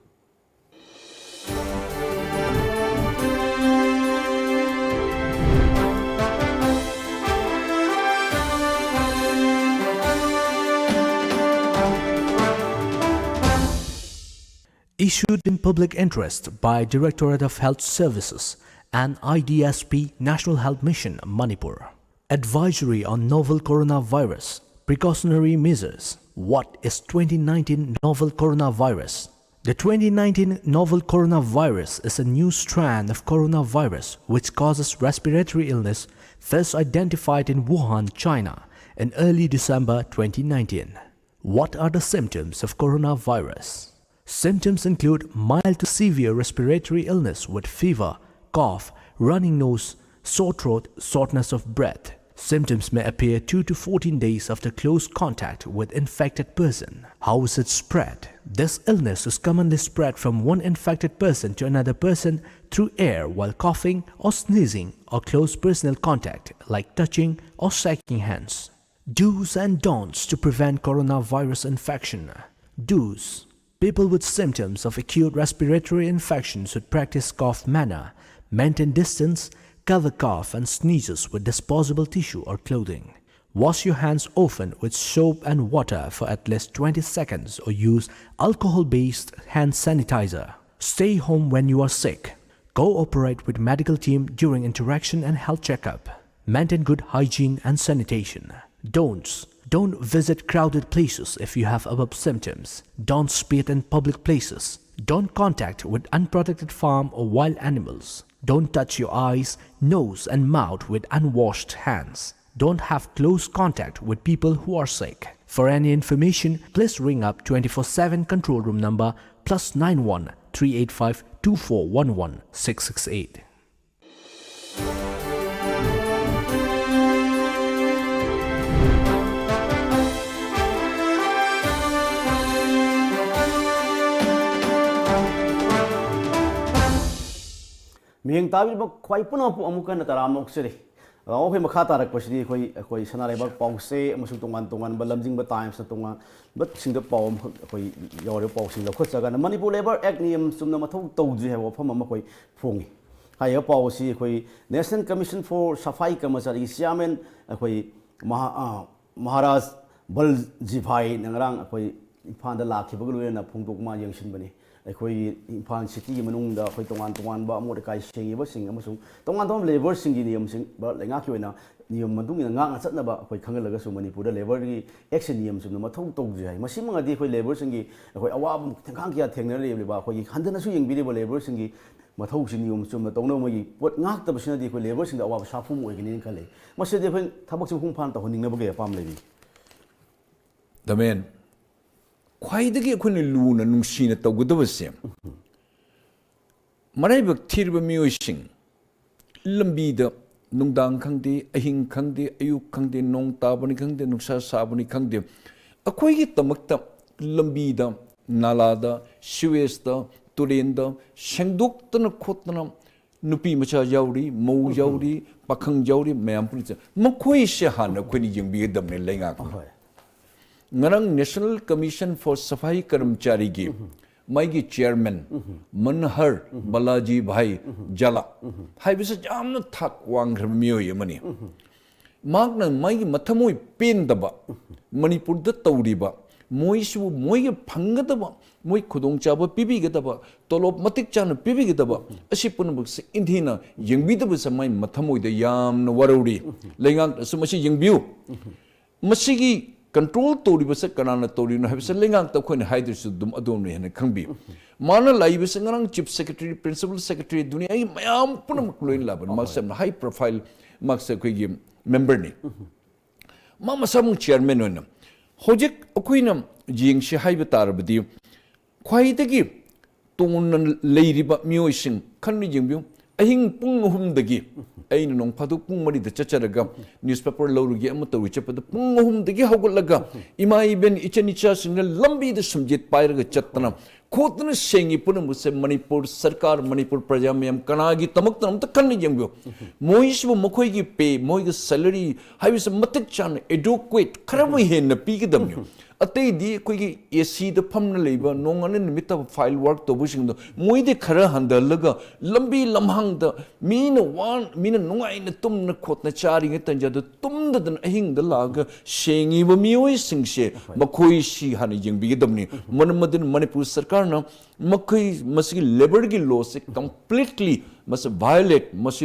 Speaker 3: Issued in public interest by Directorate of Health Services and IDSP National Health Mission, Manipur. Advisory on novel coronavirus. Precautionary measures. What is 2019 novel coronavirus? The 2019 novel coronavirus is a new strand of coronavirus which causes respiratory illness, first identified in Wuhan, China in early December 2019. What are the symptoms of coronavirus? Symptoms include mild to severe respiratory illness with fever, cough, running nose, sore throat, shortness of breath. Symptoms may appear 2 to 14 days after close contact with infected person. How is it spread? This illness is commonly spread from one infected person to another person through air while coughing or sneezing or close personal contact like touching or shaking hands. Do's and don'ts to prevent coronavirus infection. Do's. People with symptoms of acute respiratory infection should practice cough manner, maintain distance, cover cough and sneezes with disposable tissue or clothing. Wash your hands often with soap and water for at least 20 seconds or use alcohol-based hand sanitizer. Stay home when you are sick. Cooperate with medical team during interaction and health checkup. Maintain good hygiene and sanitation. Don'ts. Don't visit crowded places if you have above symptoms. Don't spit in public places. Don't contact with unprotected farm or wild animals. Don't touch your eyes, nose and mouth with unwashed hands. Don't have close contact with people who are sick. For any information, please ring up 24/7 control room number +91 385 2411 668.
Speaker 1: मियंग ताबी ख्वाई पुनः अमुकन तराम ओक्सरे ओखे मखा तारक पसदी कोई सनारेबा पाउसे अमसु तोंगान तोंगान बलमजिंग times तोंगान but सिंग पाउ कोई यावरे पाउसिंग लखोचगा Manipur labour act नियम सुमना मथौ तौद्रि है वफम अम कोई फोंगी हाय पाउसी कोई नेशनल कमीशन फॉर सफाई कर्मचारी चेयरमैन कोई महाराज बलजीभाई नंगरांग कोई इफान लाखिबग लोयना फोंदोकमा यंगसिनबनी अखोई इम्फाल सिटी मनुंग अखोई तोंगान तोंगान बा मोर काय सेंगिबसिंग अमसुंग तोंगान तोंगान लेबर सिंगी नियमसिंग बा लेंगाकी ओइना नियम मदुंग ina ngang chatnaba अखोई खंगलगसु मणिपुर लेबर की एक्शन नियम सुन मथौ तौजै हाय मसिमंगदि अखोई लेबर सिंगी अखोई अवाब थंगांग किया थेंगना लेबा अखोई हंदनसु यंगबिरेबा लेबर सिंगी मथौ सि नियम सुन तौनो मगी पोट ngaktबसिनदि अखोई लेबर सिंग अवाब साफुम ओइगनि खले मसिदि अखोई थबक सिंग हुंफान तहनिंगनबगे पाम लेबि
Speaker 2: दमेन ख्वाइदगी अखोई लूना नुंसीना तौगदबसे ꯃꯔꯥꯏꯕꯛ ꯊꯤꯔꯕ ꯃꯤꯑꯣꯏꯁꯤꯡ ꯂꯝꯕꯤꯗ ꯅꯨꯡꯗꯥꯡ ꯈꯪꯗꯦ ꯑꯍꯤꯡ ꯈꯪꯗꯦ ꯑꯌꯨꯛ ꯈꯪꯗꯦ ꯅꯣꯡ ꯇꯥꯕꯅꯤ ꯈꯪꯗꯦ ꯅꯨꯡꯁꯥ ꯁꯥꯕꯅꯤ ꯈꯪꯗꯦ ꯑꯩꯈꯣꯏꯒꯤꯗꯃꯛꯇ ꯂꯝꯕꯤꯗ ꯅꯥꯂꯥꯗ ꯁꯤꯋꯦꯖꯇ ꯇꯨꯔꯦꯟꯗ ꯁꯦꯡꯗꯣꯛꯇꯅ ꯈꯣꯠꯇꯅ ꯅꯨꯄꯤ ꯃꯆꯥ ꯌꯥꯎꯔꯤ ꯃꯧ ꯌꯥꯎꯔꯤ ꯄꯥꯈꯪ ꯌꯥꯎꯔꯤ ꯃꯌꯥꯝ ꯄꯨꯟꯅ ꯃꯈꯣꯏꯁꯦ ꯍꯥꯟꯅ ꯑꯩꯈꯣꯏꯅ ꯌꯦꯡꯕꯤꯒꯗꯕꯅꯤ ꯂꯩꯉꯥꯛꯅ ngarang National Commission for Safai Karamchari gi maigi chairman Manhar Balaji Bhai Jala hai bisa jamna thak wang miyo yamani magna maigi mathamoi pen daba Manipur da tawriba moi su moi phangadaba moi khudong chaba pibi gadaba tolop matik chana pibi gadaba asi punbuk se indhina yengbidaba samai mathamoi da yamna warauri lengang sumasi yengbiu masigi control tori basa kanana tori no habisa lengang ta khoina haidir su dum adom ne hena khangbi mana lai bisa ngarang chief secretary principal secretary dunia ai mayam punam kloin laban maksam high profile maksa khoi gi member ni ma masam chairman no hojik khoina jing shi haiba tarbadi khwai dagi ton leiriba mioising khanni jingbiu ahing pung hum dagi aina nong phaduk pung mari da chacharaga newspaper lawrugi ama tawi chapad pung hum dagi hawgulaga imai ben ichanicha singna lambi da sumjit pairaga chattana khotna sengi punam se manipur sarkar manipur praja mayam kanagi tamaktam ta kanni jengbo moisbu mokhoi gi pay moi gi salary haibis matak chan adequate kharabu hen na pi gi damnyu atei di koi gi AC da phamna leiba nongane nimita file work to busing do moi de khara handalaga lambi lamhang da mina nungai na tumna khotna chari nge tanja da tumda dan ahing da laga sengi ba mioi singse makhoi si hani jengbi gi damni manamadin manipur sarkar na makhoi masigi labor gi law se completely mas violate mas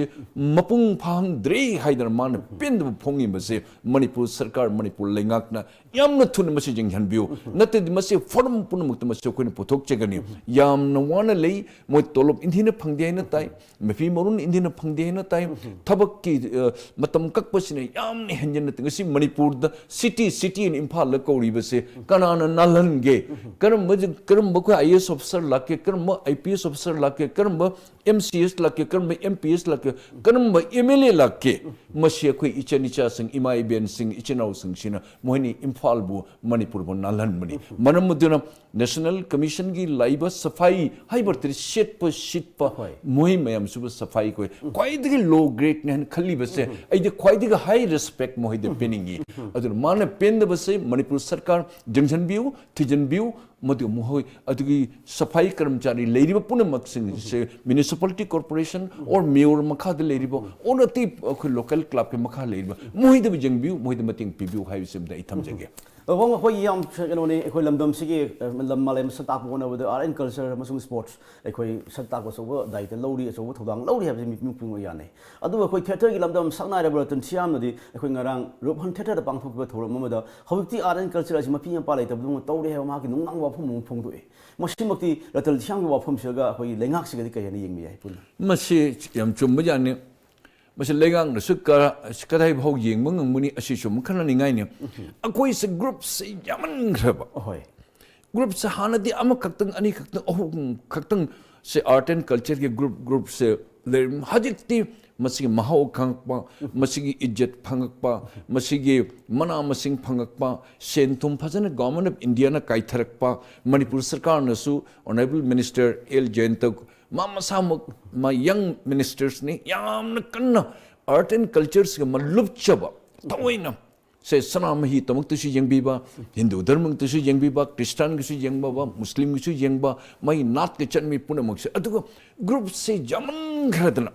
Speaker 2: mapung phang dre haidar man pind phongi mas manipur sarkar manipur lengak na yamna thun mas jing hanbiu nate mas form pun mukta mas koin pothok chegani yamna wana lei moi tolop indhina phangde na tai mefi morun indhina phangde na tai thabak ki matam kakpasine yamni henjen na ngasi manipur da city in imphal la kori base kanana nalan ge karam ko IAS officer lakke karam IPS officer lakke karam MCS lakke karam MPS lakke karam MLA lakke masi khoi ichanicha sing imai ben sing ichinau sing sina mohini imphal bu manipur bu nalan mani manam muduna national commission gi laiba safai haibar tri shit pa mohi mayam sub safai koi quite low grade ne khali base ai de quite high respect mohi de peningi adur mana pen de base manipur sarkar junction view thijan view madu mohoi adugi safai karamchari leiriba punamak sing se municipality corporation or mayor makha de leiriba onati local club ke makha leiriba mohi de jengbiu mohi de mating pibiu hai sim da itham jage
Speaker 1: ꯍꯣꯡ ꯑꯩꯈꯣꯏꯒꯤ ꯌꯥꯝ ꯀꯩꯅꯣꯅꯤ ꯑꯩꯈꯣꯏ ꯂꯝꯗꯝꯁꯤꯒꯤ ꯂꯝ ꯃꯥꯂꯦꯝ ꯁꯛ ꯇꯥꯛꯄ ꯍꯣꯠꯅꯕꯗ ꯑꯥꯔꯠ ꯑꯦꯟ ꯀꯜꯆꯔ ꯑꯃꯁꯨꯡ ꯁ꯭ꯄꯣꯔꯠꯁ ꯑꯩꯈꯣꯏ ꯁꯛ ꯇꯥꯛꯄ ꯑꯆꯧꯕ ꯗꯥꯌꯤꯇ꯭ꯋ ꯂꯧꯔꯤ ꯑꯆꯧꯕ ꯊꯧꯗꯥꯡ ꯂꯧꯔꯤ ꯍꯥꯏꯕꯁꯤ ꯃꯤꯄꯨꯝ ꯈꯨꯗꯤꯡꯃꯛ ꯌꯥꯅꯩ ꯑꯗꯨꯒ ꯑꯩꯈꯣꯏ ꯊꯤꯌꯦꯇꯔꯒꯤ ꯂꯝꯗꯝ ꯁꯛꯅꯥꯏꯔꯕ ꯔꯇꯟ ꯁꯤꯌꯥꯝꯅꯗꯤ ꯑꯩꯈꯣꯏ ꯉꯔꯥꯡ ꯔꯨꯞꯍꯟ ꯊꯤꯌꯦꯇꯔꯗ ꯄꯥꯡꯊꯣꯛꯈꯤꯕ ꯊꯧꯔꯝ ꯑꯃꯗ ꯍꯧꯖꯤꯛꯇꯤ ꯑꯥꯔꯠ ꯑꯦꯟ ꯀꯜꯆꯔ ꯑꯁꯤ ꯃꯄꯤ ꯃꯄꯥ ꯂꯩꯇꯕꯗꯧꯅ ꯇꯧꯔꯦ ꯍꯥꯏꯕ ꯃꯍꯥꯛꯀꯤ ꯅꯨꯡꯅꯥꯡꯕ ꯋꯥꯐꯝ ꯑꯃ ꯐꯣꯡꯗꯣꯛꯏ ꯃꯁꯤꯃꯛꯇꯤ ꯔꯇꯟ ꯁꯤꯌꯥꯝꯒꯤ ꯋꯥꯐꯝꯁꯤꯒ ꯑꯩꯈꯣꯏꯒꯤ ꯂꯩꯉꯥꯛꯁꯤꯒꯗꯤ ꯀꯩ ꯍꯥꯏꯅ ꯌꯦꯡꯕ ꯌꯥꯏ ꯄꯨꯟꯅ
Speaker 2: masi yam chumba jani masi legang na sukka kadai bhau yengba ngmuni asi chum khana ni ngai ne akoi se group se yaman graba
Speaker 1: ꯍꯣꯏ
Speaker 2: group se hanadi ama khaktang ani khaktang khaktang se art and culture ke group se hajikti masigi mahau khangpa masigi ijjat phangakpa masigi mana masing phangakpa senthum phajana government of India na kaitharakpa Manipur sarkar na su honorable minister L Jayantak masamuk ma young ministers ni yamna kanna art and cultures ke malupchaba tawaina se sanamahi tamak tu si yengbiba Hindu dharma tu si yengbiba Christian ki si yengba Muslim ki si yengba mai nat ke chanmi punamak se aduga group se jaman ghradna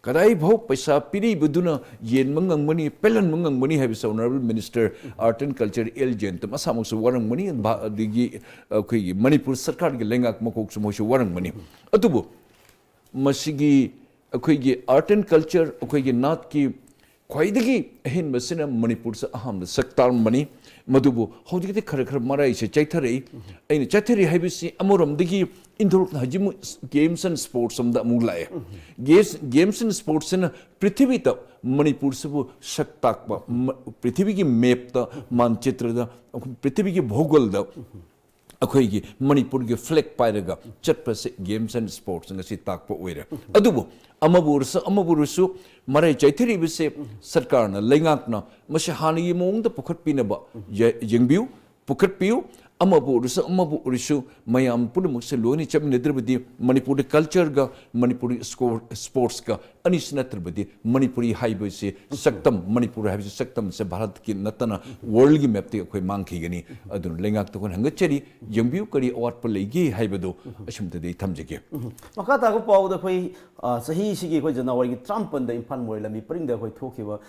Speaker 2: kadai bhau paisa piri buduna yen mangang mani pelan mangang mani have honorable minister art and culture L Jayantam asamuk su warang mani digi khoi Manipur sarkar gi lengak makok su mo su warang mani atubu masigi khoi gi art and culture khoi gi nat ki khwaidagi ahin basina Manipur sa aham saktar mani madubu hojikti khar marai se chaithari aina chaithari haibisi amoram digi induruk hajimu games and sports amda mulae games and sports in prithvi ta Manipur sabu saktakpa prithvi ki map ta manchitra da prithvi ki bhogol da अखोई मणिपुर की flag पाइरगा चटपसे games and sports ngasi takpo oire adubu amaburusu marai chaithiribise sarkar na lengak na masi hani mong da pukhat pinaba yengbiu pukhat piu amaburusu mayam pudumukse loni chamnedrabadi manipuri culture ga manipuri sports ga anisnatrabadi manipuri haibase saktam manipur haibase saktam se bharat ki natana world gi map te khoi mangki gani adun lengak to kon hangachari yengbiu kari awat pa legi haibado asumta de thamjege
Speaker 1: makata ko paw da khoi sahi sigi khoi January gi Trump da imphal moi lami pring da khoi thokiba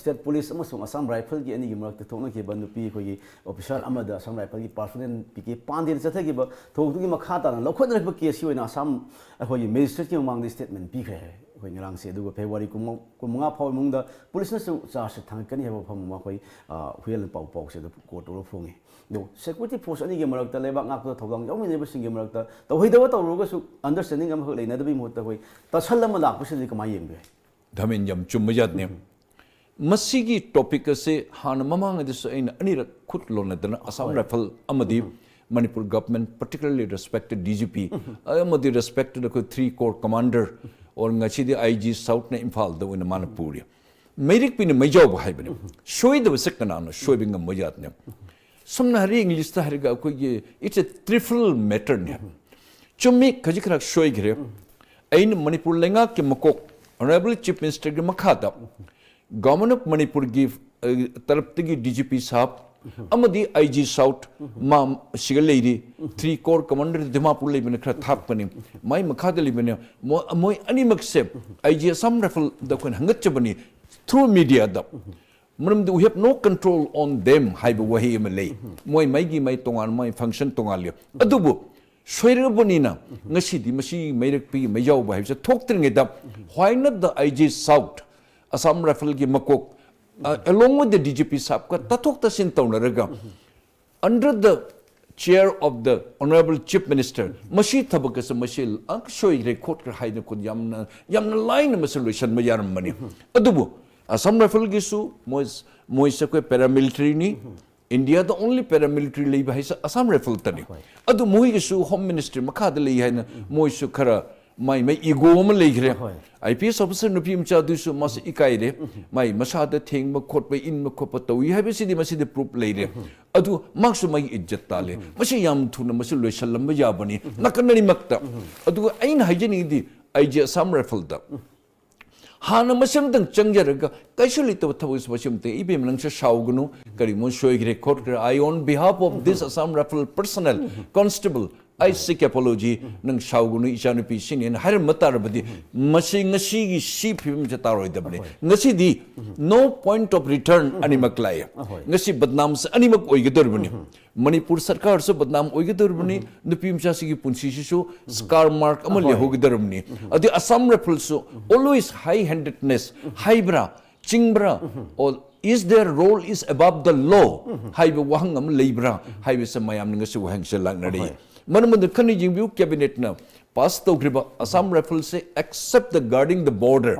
Speaker 1: state police amasung Assam rifle gi ani gi marak te thokna ki banupi khoi gi officer amada Assam rifle gi personnel pk pandin chathagi ba thok gi makhata na lokhon rek ba case hoina Assam khoi magistrate ki mang statement pi khe khoi ngarang se du February kumanga phaw mung da police na su charge thangkani heba pham ma khoi huel pau se da court ro phongi do security force ani gi marak ta leba ngak da thogang yawmi ne ba sing gi marak ta tawhei da ta ro ga su understanding am hok leina da bi mot ta khoi ta sallam la pa se kama yeng be
Speaker 2: dhamen jam chumjat ne masigi topic se han mamang de so in ani khut lona dana Assam rifle amadi Manipur government particularly respected DGP amadi respected the 3 corps commander or ngachi the IG South na Imphal da in Manipur merik pin mai job hai bane shoi da sekana no shoi binga majat ne somna hari English ta hari ga ko it's a trivial matter ne chummi khajikrak shoi gre ain Manipur lenga ke makok honorable chief minister ge makhata government of Manipur gi tarap tegi DGP sahab amadi IG South ma sigalleiri 3 corps commander Dimapur leibene khra thapani mai makhada leibene moi animak se IG Assam rifle da kon hangachabani through media da manam we have no control on them haiba wahi malay moi mai gi mai tongan mai function tongal adubu soirabonina ngasi di masi mairak pi mai jaw ba habsa thoktringe da why not the IG South Assam rifle gi makok along with the DGP sahab ka tathok tasin taunaraga under the chair of the honorable chief minister mashi thabak sa mashi ank shoi record kar haina ko yamna line ma solution ma yaram mani adubu Assam rifle gi su moi sa ko paramilitary ni India the only paramilitary lei ba sa Assam rifle tani adu moi gi su home minister makha da lei haina moi su khara mai ego ma leigre IPS officer nupi mcha du su mas ikai re mai masa da theng ma khot ba in ma khop ta wi habi sidi masidi proof leire adu maksu mai ijjat tale masi yam thuna masi loisalam ba yabani nakanani makta adu ain hajini di IG Assam rifle da hana masam dang changjaraga kaisuli to thawis masam te ibem langsa shaugunu kari mon shoigre khot I on behalf of this Assam rifle personnel constable I seek apology nang shaugunu ichanupi sinin har matarabadi masi ngasi gi shipim jataroi dabne ngasi di no point of return animak lai ngasi badnam se animak oigedorbani Manipur sarkar so badnam oigedorbani nupim chasi gi punsi su scar mark amal hogidorbani adi Assam rifle so always high handedness highbra chingbra or is their role is above the law haiba wahangam leibra haiba samayam ngasi wahang selang nari manamand khani jingbiu cabinet na pass togriba Assam rifle se accept the guarding the border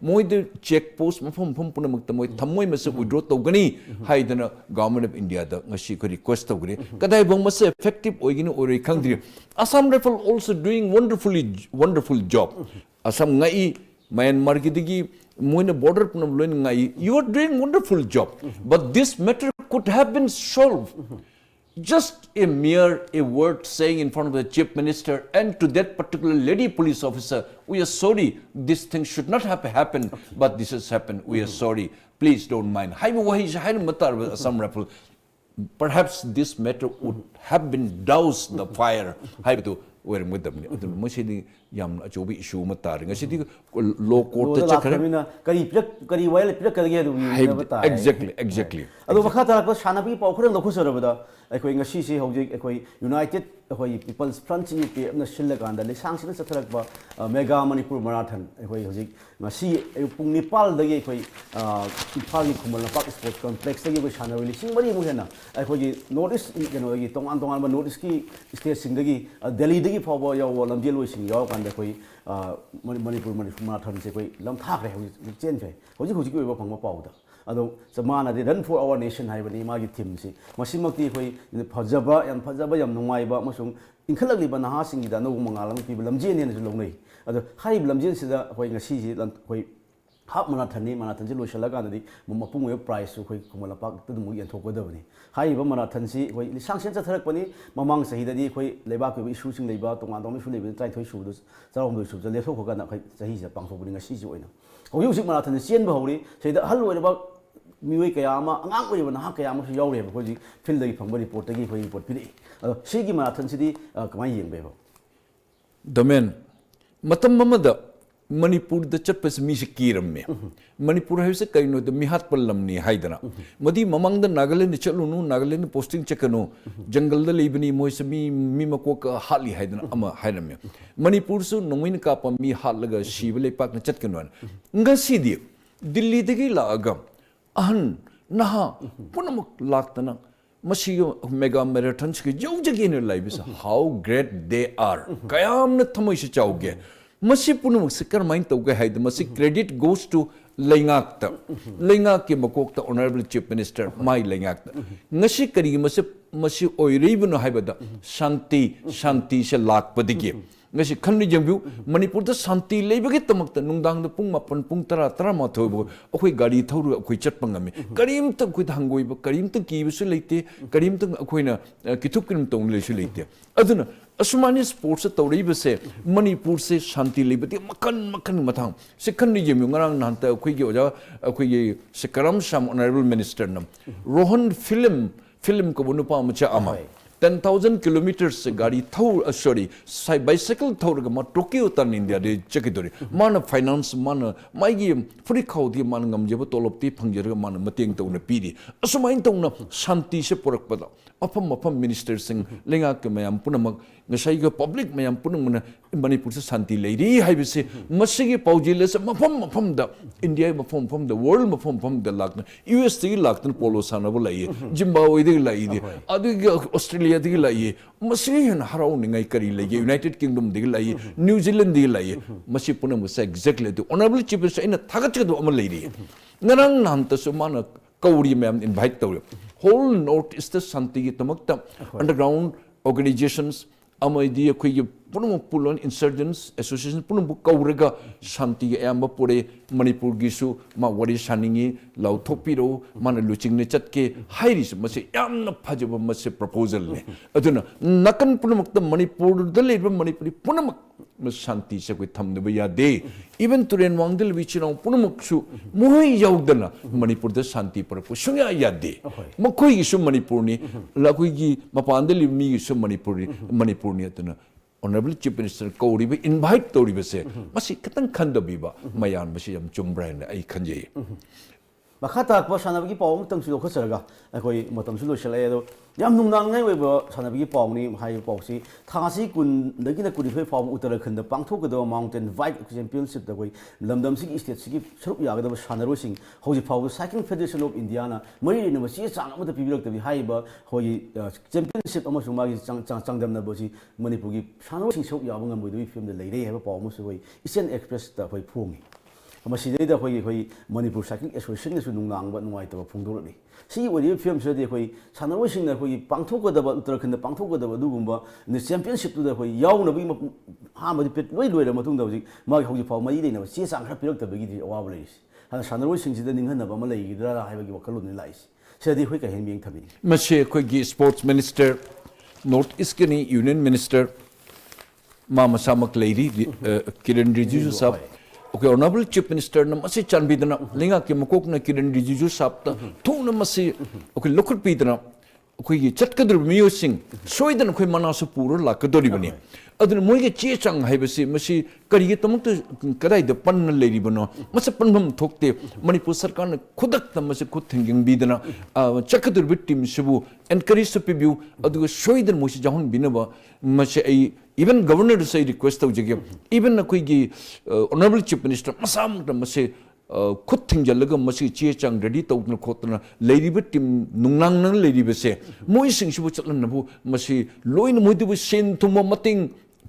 Speaker 2: moi the check post mafam punamakta moi thammoi mase withdraw togani haidana government of India da ngasi ko request togre kadai bong mase effective oigini orei khangdri Assam rifle also doing wonderful job Assam ngai Myanmar gi digi moina border punam loin ngai you are doing wonderful job but this matter could have been solved just a word saying in front of the chief minister and to that particular lady police officer we are sorry this thing should not have happened but this has happened we are sorry please don't mind Assam rifle perhaps this matter would have been doused the fire wearing with them machine yam achobi issue matar ngasi law court ta chakra
Speaker 1: kari wile pira kari du
Speaker 2: exactly
Speaker 1: adu bakha ta ko sanabi pau khurang lo khusarabada akhoi ngasi si hojik akhoi united akhoi people's front ni pe na silakanda le sangsina chatharak ba mega Manipur marathon akhoi hojik ngasi pung nipal dagi akhoi phal ni khumal park sports complex dagi ko sanawili singmari mu hena akhoi north east geno gi tongan ba north east ki state sing dagi delhi dagi phawa yaw lamjel oi sing yaw kan koi Manipur marathon se koi lam thak re hojik chen fe hojik ki ba phangma pau da अदो मानदे run for our nation हाइबनी मागी theme से मसिमक्ति अखोई फजबा यम नुंगाइबा अमसुंग इंखलगलिबा नहासिंगिदा no मंगालम पिब लमजेन ने लौनै अदो HYBE लमजेन सिदा अखोई ngasi ji अखोई हाफ मराथन से लोसलगानी मपुंग प्राइस अखोई कुमला पाक तुम यंथोकदबनी हाइब मराथन से अखोई सांसेन चथरकपनी ममांग सहीददी अखोई लेबाक इशूसिंग लेबा तोंगान तोंग इशू लेबा 23 सूबद 42 सूबद लेथोखगाना अखोई सही से पांथोकबनी ngasi ji ओइना हौजिक मराथन चेनब हौरी सहीदा हल ओइबा मियोय कया अमा अंगांग ओइबा नहा कया अमा यावरे अखोई फील्ड दगी फंग रिपोर्ट दगी अखोई रिपोर्ट पिरि सिगी मराथन सिदी कमाय येंबेबो
Speaker 2: दोमेन मतम ममदा मणिपुर द चटपस मी से कीरम मणिपुर है से कइनो द मिहात पल्लमनी हाइदना मदी ममंग द नागालैंड चलुनु नागालैंड पोस्टिंग चकनो जंगल द लेबनी मोइस मी मकोक हाली हाइदना अमा हाइरम मणिपुर सु नोमिन का पमी हालगा शिवले पाक न चटकनो ngasi दिल्ली दगी लागा अहन नहा पुनमक लाक्तना मसी मेगा मैराथन के जौजगे ने लाइबिस हाउ ग्रेट दे आर कयाम न थमोइ से चाउगे मसी पुनमक से करमाइन तौगे हाइद मसी क्रेडिट गोस टू लेंगाक के मकोक ता ऑनरेबल चीफ मिनिस्टर माई लेंगाक ngasi करी मसी ओइरिबनो हाइबदा शांति से लाकपदिगे ngasi खन्नि जंगबु मणिपुर द शांति लेबगे तमक त नुंदांग द पुंग मापन पुंग तरा तरा माथो बो अखोई गाड़ी थौरु अखोई चटपंगमे करीम त अखोई हंगोइ ब करीम त कीबसु लेते करीम त अखोइना किथुप किरम तोंग लेसु लेते अदुना असुमानी स्पोर्ट्स तौरीबसे मणिपुर से शांति लेबती मखन मखन मथांग से खन्नि जंगबु ngarang nan ta अखोई ge ओजा अखोई ge सकरम शाम ऑनरेबल मिनिस्टर नम रोहन फिल्म को नुपा मचा अमा 10,000 kilometers से गाड़ी थौ सॉरी बाइसाइकिल थौर ग टोक्यो तन इंडिया दे चकिदोरी मान फाइनेंस मान माइगी फ्री खाउदी मान गमजेब तोलपती फंगजर मान मतेंग तौन पीरी असुमाइन तौन शांति से पुरकपदा मफम मिनिस्टर सिंह लेंगा के मयाम पुनमक ngасai ga public mayam punung manipur se shanti leiri haibise masigi paujile se mafam da india mafam da world mafam da lakna us ti lakna polo sanabo lai zimbabwe di lai di adu australia di lai masigi hen harau ningai kari lai united kingdom di lai new zealand di lai masi punung se exactly the honorable chief minister ina thagat do amal leiri ngarang nam ta su mana kauri mayam invite tawre whole north east shanti gi tamakta underground organizations amadi akhoi punum pulon insurgents association punum kauraga shanti ayamba pore manipur gi su ma wari shaningi lauthopiro mana luching ne chatke hairis mase yamna phajaba mase proposal ne aduna nakan punum ta manipur da leba manipuri punum shanti se koi thamne ba yade even turen wangdel wichino punum su moi yaudana manipur da shanti par ko sunya yade makoi gi su manipur ni la koi gi mapandel mi gi su manipur ni atuna Honorable Chief Minister Kauriba invite Tauribase, Masi Katan Kandabiba, Mayan Masiam Chumbrand, I Kanje.
Speaker 1: Makata Sanabiki Pong, Tamsulo Kosaga, Akoi Motamsulo Shalado, Yamnang, Sanabiki Pong, High Poxy, Tasi Kun, the Gina could be from Uttarakhand, the Pangtokado Mountain, White Championship, the way Lamdam Siki State Siki, Yaga was Sanarosing, Hoji Power, Cycling Federation of Indiana, Marine University, some of the people of the Haiba, Hoyi Championship, almost Magi Changdam Nabosi, Manipugi, Sanarosing Shop Yabang with we film the lady have a poem, it's an express that way for me. मसीदे अखोई Manipur cycle association से नुंगांग नुंगाइतब फोंदोरनी सी OD film से अखोई सानरोसिंग अखोई पांथोकदब उत्तराखंड पांथोकदब दुगुंबा ने championship तु अखोई याउनबी हामदि पेट लोइ Loire मतुंग दौजि मागी हौजि फाव मई देना चे चांग खरा पिरक्तबगी अवाब लैस हाना सानरोसिंग सिदा निंगहनब अमा लैगिद्रा हाइबगी वखलुन लाइस सेदि अखोई का हेंबिंग थबि
Speaker 2: मसे अखोई स्पोर्ट्स मिनिस्टर नॉर्थ ईस्ट के यूनियन मिनिस्टर मामसामक लैरी किरण रिजिजू साहब Okay, Honorable Chief Minister na masi chanbidana linga ke makok na Kiren Rijiju sapta thuna masi okay lokut pidana okay gi chatkadru miyo sing soidan khoi manasu puro lakadori bani adun moige che chang haibasi masi kari tamuk kadai da pan leri bano masa panbam thokte manipur sarkar na khudak ta masi khud thinking bidana chakadru bit team subu encourage to pibu adu soidan moisi jahun binaba masi ai even governor to say request of jagya even na koi gi honorable chief minister masam ta mase khud thingjalaga masi che chang ready tawna khotna leiriba team nungnang nang leiriba se moi sing sibu chatlan nabu masi loin moidu sen thuma mating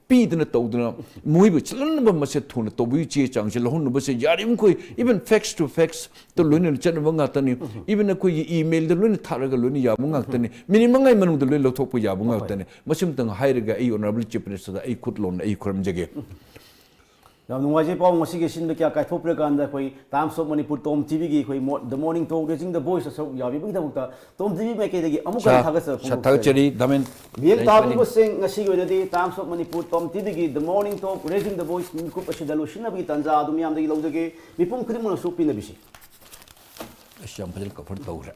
Speaker 2: ꯄꯤꯗꯅ ꯇꯧꯗꯅ ꯃꯣꯏꯕꯨ ꯆꯠꯍꯟꯅꯕ ꯃꯁꯦ ꯊꯨꯅ ꯇꯧꯕꯤꯌꯨ ꯆꯦ ꯆꯥꯡꯁꯦ ꯂꯧꯍꯟꯅꯕꯁꯦ ꯌꯥꯔꯤꯃꯈꯣꯏ even fix to fix ꯇ ꯂꯣꯏꯅ ꯆꯠꯅꯕ ꯉꯥꯛꯇꯅꯤ ꯏꯚꯟ ꯑꯩꯈꯣꯏꯒꯤ ꯏꯃꯦꯜꯗ ꯂꯣꯏꯅ ꯊꯥꯔꯒ ꯂꯣꯏꯅ ꯌꯥꯕ ꯉꯥꯛꯇꯅꯤ ꯃꯤꯅꯤꯠ 5 ꯃꯅꯨꯡꯗ ꯂꯣꯏꯅ ꯂꯧꯊꯣꯛꯄ ꯌꯥꯕ ꯉꯥꯛꯇꯅꯤ ꯃꯁꯤꯃꯇꯪ ꯍꯥꯏꯔꯒ ꯑꯩ ꯑꯣꯅꯔꯦꯕꯜ ꯆꯤꯐ ꯃꯤꯅꯤꯁꯇꯔꯗ ꯑꯩ ꯈꯨꯠ ꯂꯣꯟꯅ ꯑꯩ ꯈꯨꯔꯨꯝꯖꯒꯦ
Speaker 1: ꯌꯥꯝ ꯅꯨꯡꯉꯥꯏꯖꯩ ꯄꯥꯎ ꯉꯁꯤꯒꯤ ꯁꯤꯟꯕ ꯀꯌꯥ ꯀꯥꯏꯊꯣꯛꯄꯤꯔꯀꯥꯟꯗ ꯑꯩꯈꯣꯏ ꯇꯥꯏꯝꯁ ꯑꯣꯐ ꯃꯅꯤꯄꯨꯔ ꯇꯣꯝ ꯇꯤꯚꯤꯒꯤ ꯑꯩꯈꯣꯏ ꯗ ꯃꯣꯔꯅꯤꯡ ꯇꯣꯛ ꯔꯦꯖꯤꯡ ꯗ ꯚꯣꯏꯁ ꯁꯔꯨꯛ ꯌꯥꯕꯤꯕꯒꯤꯗꯃꯛꯇ ꯇꯣꯝ ꯇꯤꯚꯤ ꯃꯥꯏꯀꯩꯗꯒꯤ ꯑꯃꯨꯛꯀ ꯊꯥꯒꯠꯆꯕ
Speaker 2: ꯊꯥꯒꯠꯆꯔꯤ ꯗꯥꯃꯦꯟ
Speaker 1: ꯃꯤꯠꯌꯦꯡ ꯇꯥꯕꯤꯕꯁꯤꯡ ꯉꯁꯤꯒꯤ ꯑꯣꯏꯅꯗꯤ ꯇꯥꯏꯝꯁ ꯑꯣꯐ ꯃꯅꯤꯄꯨꯔ ꯇꯣꯝ ꯇꯤꯚꯤꯒꯤ ꯗ ꯃꯣꯔꯅꯤꯡ ꯇꯣꯛ ꯔꯦꯖꯤꯡ ꯗ ꯚꯣꯏꯁ ꯃꯤꯀꯨꯞ ꯑꯁꯤꯗ ꯂꯣꯏꯁꯤꯟꯅꯕꯒꯤ ꯇꯥꯟꯖꯥ ꯑꯗꯨꯝ ꯃꯌꯥꯝꯗꯒꯤ ꯂꯧꯖꯒꯦ ꯃꯤꯄꯨꯝ ꯈꯨꯗꯤꯡꯃꯛꯅꯁꯨ ꯄꯤꯅꯕꯤꯁꯤ
Speaker 2: ꯑꯁ ꯌꯥꯝ ꯐꯖꯅ ꯀꯚꯔ ꯇꯧꯈ꯭ꯔꯦ